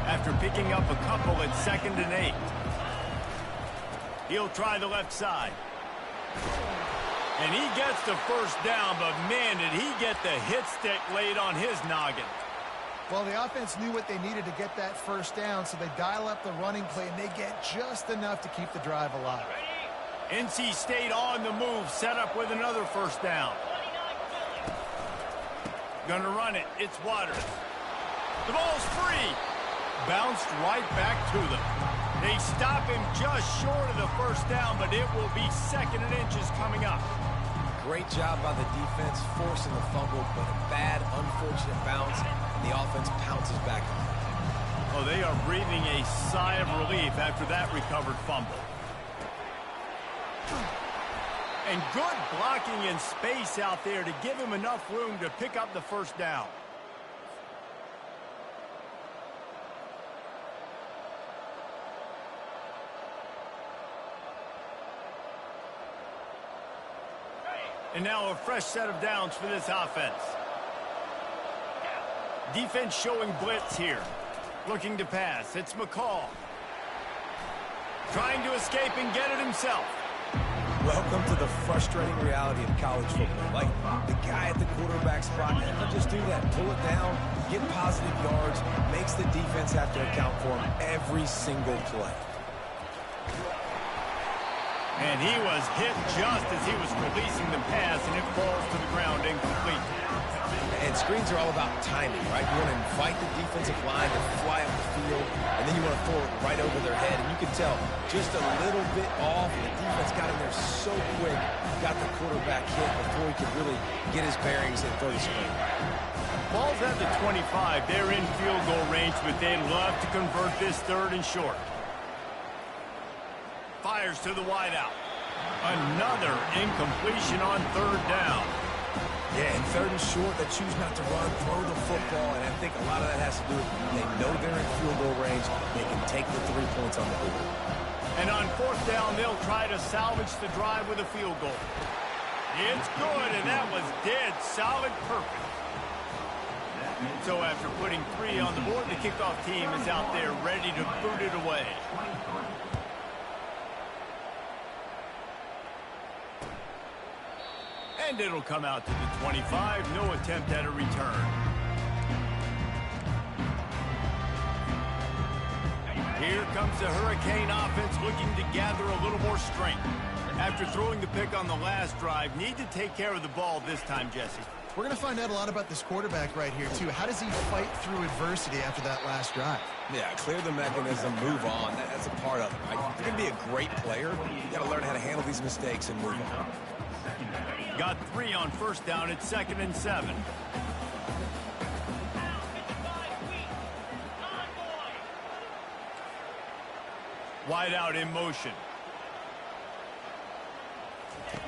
After picking up a couple at 2nd and 8. He'll try the left side. And he gets the first down, but man, did he get the hit stick laid on his noggin. Well, the offense knew what they needed to get that first down, so they dial up the running play, and they get just enough to keep the drive alive. NC State on the move, set up with another first down. Gonna run it. It's Waters. The ball's free. Bounced right back to them. They stop him just short of the first down, but it will be 2nd and inches coming up. Great job by the defense, forcing the fumble, but a bad, unfortunate bounce, and the offense pounces back on it. Oh, they are breathing a sigh of relief after that recovered fumble. And good blocking in space out there to give him enough room to pick up the first down. And now a fresh set of downs for this offense. Defense showing blitz here. Looking to pass. It's McCall. Trying to escape and get it himself. Welcome to the frustrating reality of college football. Like, the guy at the quarterback spot, he'll just do that. Pull it down, get positive yards, makes the defense have to account for him every single play. And he was hit just as he was releasing the pass, and it falls to the ground incomplete. And screens are all about timing, right? You want to invite the defensive line to fly up the field, and then you want to throw it right over their head. And you can tell just a little bit off. The defense got in there so quick, got the quarterback hit before he could really get his bearings and throw the screen. Ball's at the 25. They're in field goal range, but they'd love to convert this 3rd and short. Fires to the wideout. Another incompletion on 3rd down. Yeah, and 3rd and short, they choose not to run, throw the football, and I think a lot of that has to do with they know they're in field goal range. They can take the 3 points on the board. And on 4th down, they'll try to salvage the drive with a field goal. It's good, and that was dead solid perfect. So after putting 3 on the board, the kickoff team is out there ready to boot it away. And it'll come out to the 25. No attempt at a return. Here comes the Hurricane offense looking to gather a little more strength. After throwing the pick on the last drive, need to take care of the ball this time, Jesse. We're going to find out a lot about this quarterback right here, too. How does he fight through adversity after that last drive? Yeah, clear the mechanism, move on. That's a part of it, right? If you're going to be a great player, you got to learn how to handle these mistakes and move on. Got 3 on first down. It's 2nd and 7. Wide out in motion.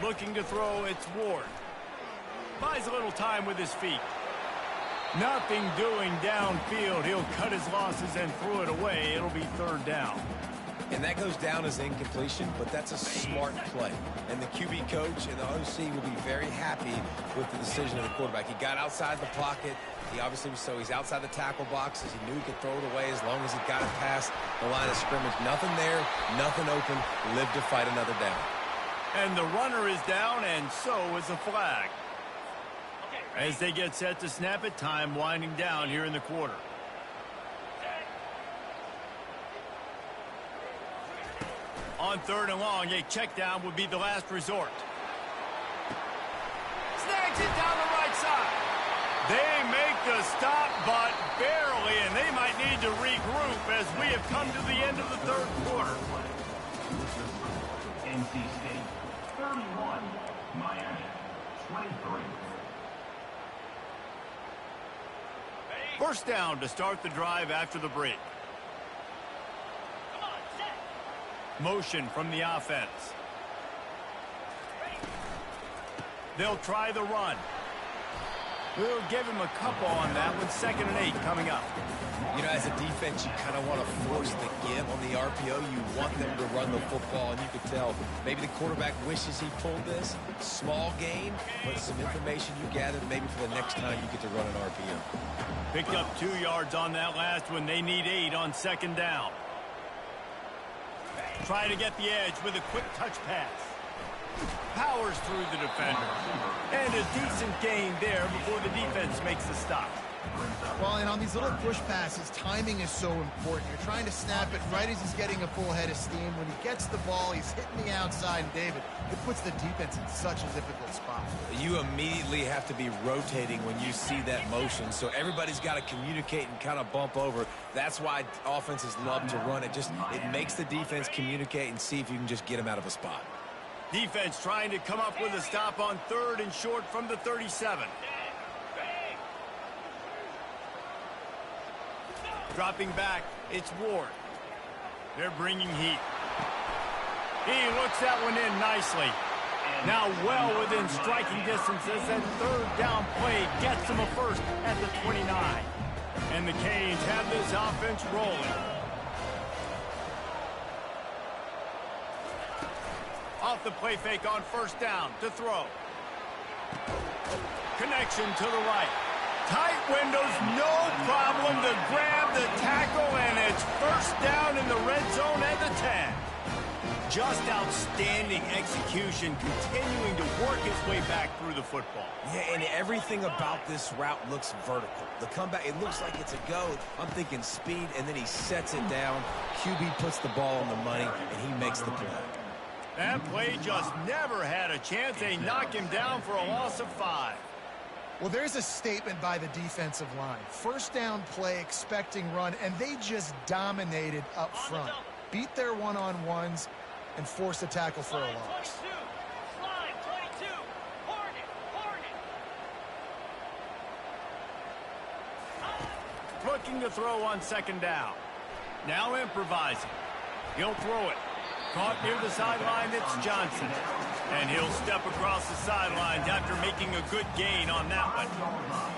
Looking to throw, it's Ward. Buys a little time with his feet. Nothing doing downfield. He'll cut his losses and throw it away. It'll be 3rd down. And that goes down as incompletion, but that's a smart play. And the QB coach and the OC will be very happy with the decision of the quarterback. He got outside the pocket. He obviously was he's outside the tackle boxes. He knew he could throw it away as long as he got it past the line of scrimmage. Nothing there, nothing open. Live to fight another down. And the runner is down, and so is the flag. As they get set to snap it, time winding down here in the quarter. On 3rd and long, a check down would be the last resort. Snags it down the right side. They make the stop, but barely, and they might need to regroup as we have come to the end of the 3rd quarter. NC State 31, Miami 23. First down to start the drive after the break. Motion from the offense. They'll try the run. We'll give him a couple on that one. 2nd and 8 coming up. You know, as a defense, you kind of want to force the give on the RPO. You want them to run the football, and you can tell maybe the quarterback wishes he pulled this. Small gain, but some information you gathered maybe for the next time you get to run an RPO. Picked up 2 yards on that last one. They need 8 on 2nd down. Try to get the edge with a quick touch pass. Powers through the defender. And a decent gain there before the defense makes the stop. Well, and on these little push passes, timing is so important. You're trying to snap it right as he's getting a full head of steam. When he gets the ball, he's hitting the outside, and David, it puts the defense in such a difficult spot. You immediately have to be rotating when you see that motion, so everybody's got to communicate and kind of bump over. That's why offenses love to run it. It makes the defense communicate and see if you can just get them out of a spot. Defense trying to come up with a stop on 3rd and short from the 37. Dropping back, it's Ward. They're bringing heat. He looks that one in nicely. Now well within striking distance as that 3rd down play gets him a first at the 29. And the Canes have this offense rolling. Off the play fake on 1st down to throw. Connection to the right. Tight windows, no problem to grab the tackle, and it's 1st down in the red zone at the 10. Just outstanding execution, continuing to work his way back through the football. Yeah, and everything about this route looks vertical. The comeback, it looks like it's a go. I'm thinking speed, and then he sets it down. QB puts the ball on the money, and he makes the play. That play just never had a chance. They knock him down for a loss of 5. Well, there's a statement by the defensive line. 1st down play, expecting run, and they just dominated up front. Beat their one-on-ones and forced a tackle for a loss. Looking to throw on 2nd down. Now improvising. He'll throw it. Caught near the sideline, it's Johnson. And he'll step across the sidelines after making a good gain on that one.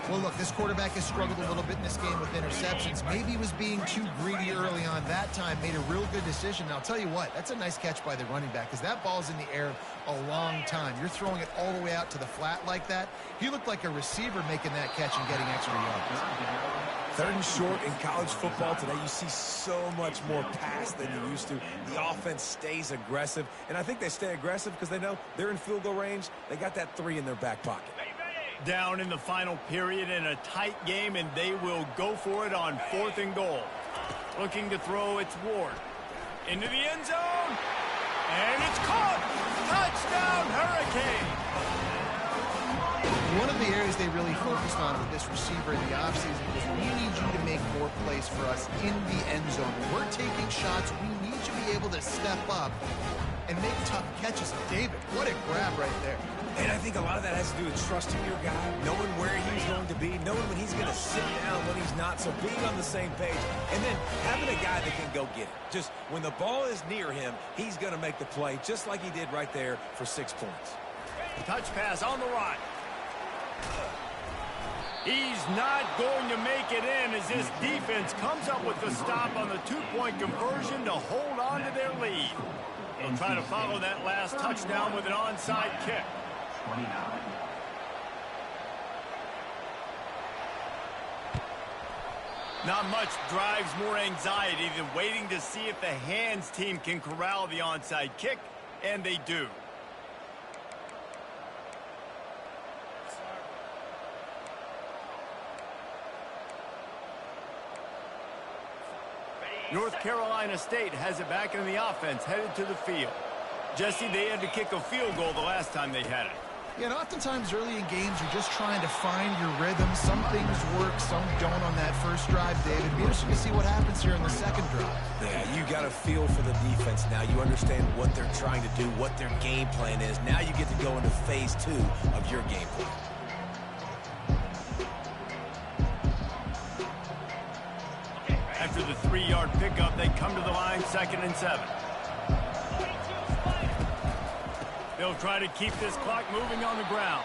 Well, look, this quarterback has struggled a little bit in this game with interceptions. Maybe he was being too greedy early on that time, made a real good decision. Now, I'll tell you what, that's a nice catch by the running back because that ball's in the air a long time. You're throwing it all the way out to the flat like that. He looked like a receiver making that catch and getting extra yards. 3rd and short in college football today, you see so much more pass than you used to. The offense stays aggressive, and I think they stay aggressive because they know they're in field goal range. They got that 3 in their back pocket. Down in the final period in a tight game, and they will go for it on 4th and goal. Looking to throw, it's Ward. Into the end zone, and it's caught! Touchdown, Hurricane! One of the areas they really focused on with this receiver in the offseason was we need you to make more plays for us in the end zone. When we're taking shots, we need you to be able to step up and make tough catches. David, what a grab right there. And I think a lot of that has to do with trusting your guy, knowing where he's going to be, knowing when he's going to sit down, when he's not, so being on the same page, and then having a guy that can go get it. Just when the ball is near him, he's going to make the play, just like he did right there for 6 points. Touch pass on the right. He's not going to make it in as this defense comes up with the stop on the 2-point conversion to hold on to their lead. They'll try to follow that last touchdown with an onside kick. 29. Not much drives more anxiety than waiting to see if the hands team can corral the onside kick, and they do. North Carolina State has it back in the offense, headed to the field. Jesse, they had to kick a field goal the last time they had it. Yeah, and oftentimes early in games, you're just trying to find your rhythm. Some things work, some don't on that first drive, David. Be interesting to see what happens here in the second drive. Yeah, you got a feel for the defense now. You understand what they're trying to do, what their game plan is. Now you get to go into phase 2 of your game plan. After the 3-yard pickup, they come to the line, 2nd and 7. They'll try to keep this clock moving on the ground.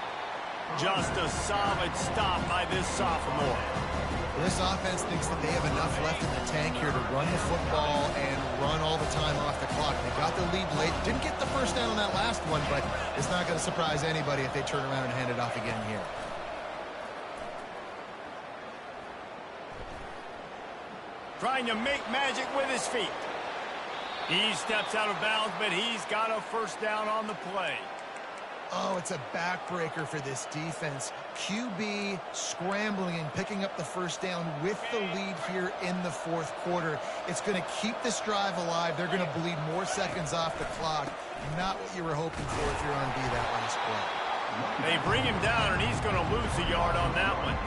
Just a solid stop by this sophomore. This offense thinks that they have enough left in the tank here to run the football and run all the time off the clock. They got the lead late. Didn't get the first down on that last one, but it's not going to surprise anybody if they turn around and hand it off again here. Trying to make magic with his feet. He steps out of bounds, but he's got a first down on the play. Oh, it's a backbreaker for this defense. QB scrambling and picking up the first down with the lead here in the fourth quarter. It's going to keep this drive alive. They're going to bleed more seconds off the clock. Not what you were hoping for if you're on B that last play. They bring him down, and he's going to lose a yard on that one.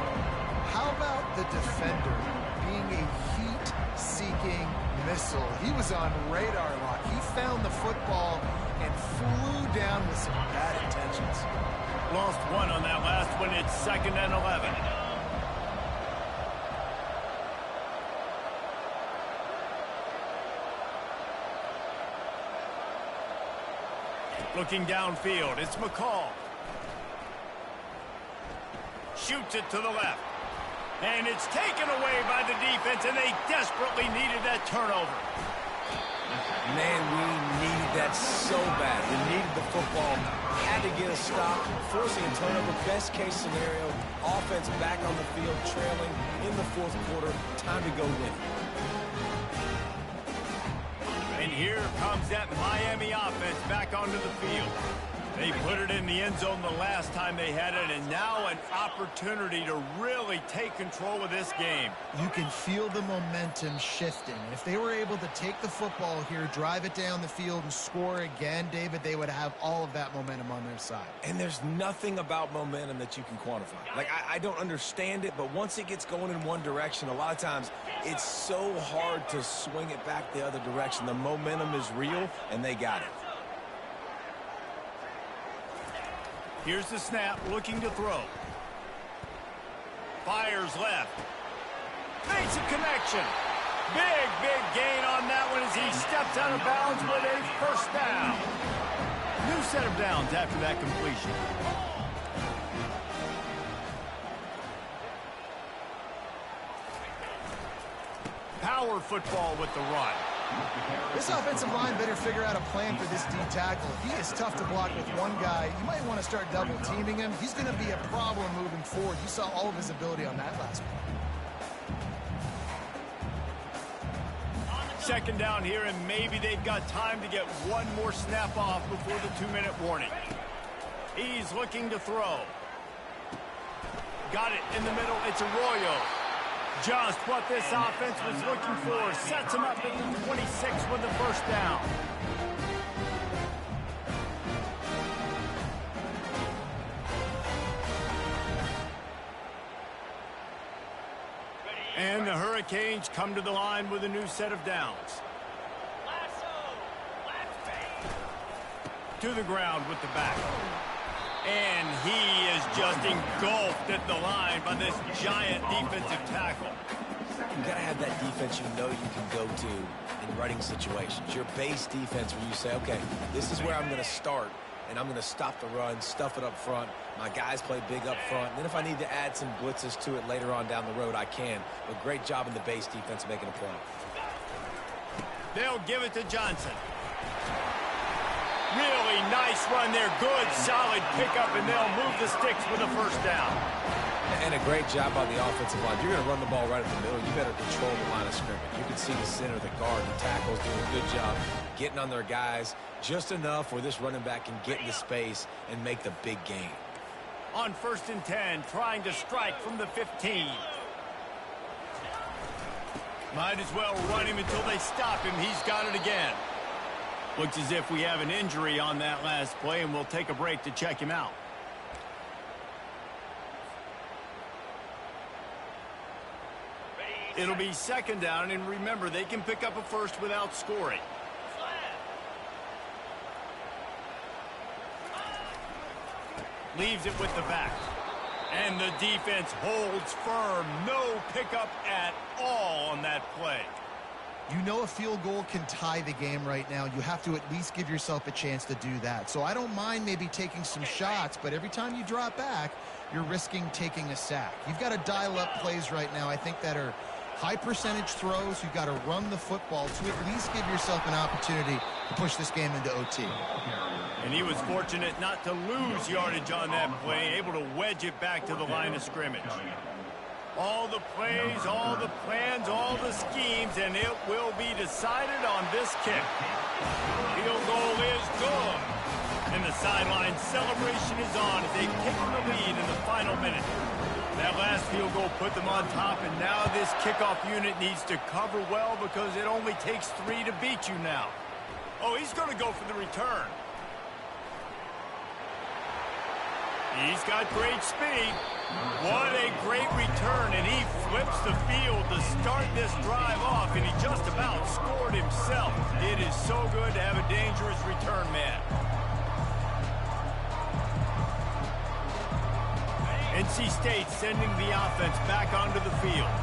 How about the defender being a heat-seeking missile? He was on radar lock. He found the football and flew down with some bad intentions. Lost one on that last one. It's 2nd and 11. Looking downfield, it's McCall. Shoots it to the left. And it's taken away by the defense, and they desperately needed that turnover. Man, we needed that so bad. We needed the football. Had to get a stop, forcing a turnover. Best case scenario, offense back on the field, trailing in the fourth quarter. Time to go win. And here comes that Miami offense back onto the field. They put it in the end zone the last time they had it, and now an opportunity to really take control of this game. You can feel the momentum shifting. If they were able to take the football here, drive it down the field, and score again, David, they would have all of that momentum on their side. And there's nothing about momentum that you can quantify. Like, I don't understand it, but once it gets going in one direction, a lot of times it's so hard to swing it back the other direction. The momentum is real, and they got it. Here's the snap, looking to throw. Fires left. Makes a connection. Big gain on that one as he steps out of bounds with a first down. New set of downs after that completion. Power football with the run. This offensive line better figure out a plan for this D tackle. He is tough to block with one guy. You might want to start double teaming him. He's going to be a problem moving forward. You saw all of his ability on that last one. Second down here, and maybe they've got time to get one more snap off before the 2-minute warning. He's looking to throw. Got it in the middle. It's Arroyo. Just what this offense was looking for. Sets him up at the 26 with the first down. And the Hurricanes come to the line with a new set of downs. To the ground with the back. And he is just engulfed at the line by this giant defensive tackle. You got to have that defense you know you can go to in running situations. Your base defense where you say, okay, this is where I'm going to start, and I'm going to stop the run, stuff it up front. My guys play big up front. And then if I need to add some blitzes to it later on down the road, I can. But great job in the base defense making a play. They'll give it to Johnson. Really nice run there. Good, solid pickup, and they'll move the sticks with a first down. And a great job on the offensive line. If you're going to run the ball right at the middle, you better control the line of scrimmage. You can see the center, the guard, the tackles doing a good job getting on their guys just enough where this running back can get into space and make the big gain. On 1st and 10, trying to strike from the 15. Might as well run him until they stop him. He's got it again. Looks as if we have an injury on that last play, and we'll take a break to check him out. It'll be second down, and remember, they can pick up a first without scoring. Leaves it with the back. And the defense holds firm. No pickup at all on that play. You know a field goal can tie the game right now. You have to at least give yourself a chance to do that. So I don't mind maybe taking some shots, but every time you drop back, you're risking taking a sack. You've got to dial up plays right now, I think, that are high percentage throws. You've got to run the football to at least give yourself an opportunity to push this game into OT. And he was fortunate not to lose yardage on that play, able to wedge it back to the line of scrimmage. All the plays, all the plans, all the schemes, and it will be decided on this kick. Field goal is good. And the sideline celebration is on as they kick the lead in the final minute. That last field goal put them on top, and now this kickoff unit needs to cover well because it only takes 3 to beat you now. Oh, he's going to go for the return. He's got great speed. What a great return, and he flips the field to start this drive off, and he just about scored himself. It is so good to have a dangerous return man. NC State sending the offense back onto the field.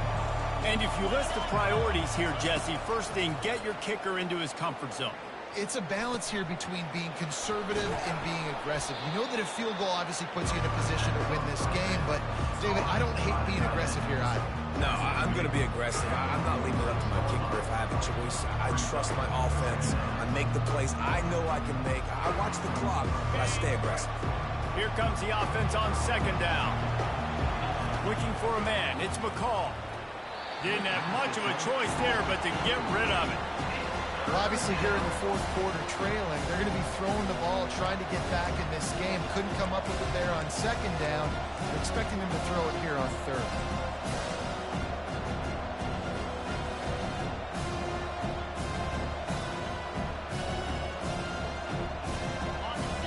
And if you list the priorities here, Jesse, first thing, get your kicker into his comfort zone. It's a balance here between being conservative and being aggressive. You know that a field goal obviously puts you in a position to win this game, but, David, I don't hate being aggressive here either. No, I'm going to be aggressive. I'm not leaving it up to my kicker if I have a choice. I trust my offense. I make the plays I know I can make. I watch the clock, but I stay aggressive. Here comes the offense on second down. Looking for a man. It's McCall. Didn't have much of a choice there, but to get rid of it. Well, obviously here in the fourth quarter trailing, they're going to be throwing the ball, trying to get back in this game. Couldn't come up with it there on second down. They're expecting them to throw it here on third.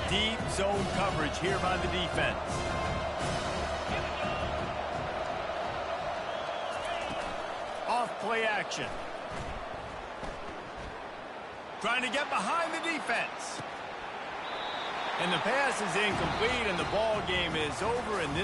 Deep zone coverage here by the defense. Off play action. Trying to get behind the defense. And the pass is incomplete, and the ball game is over, and this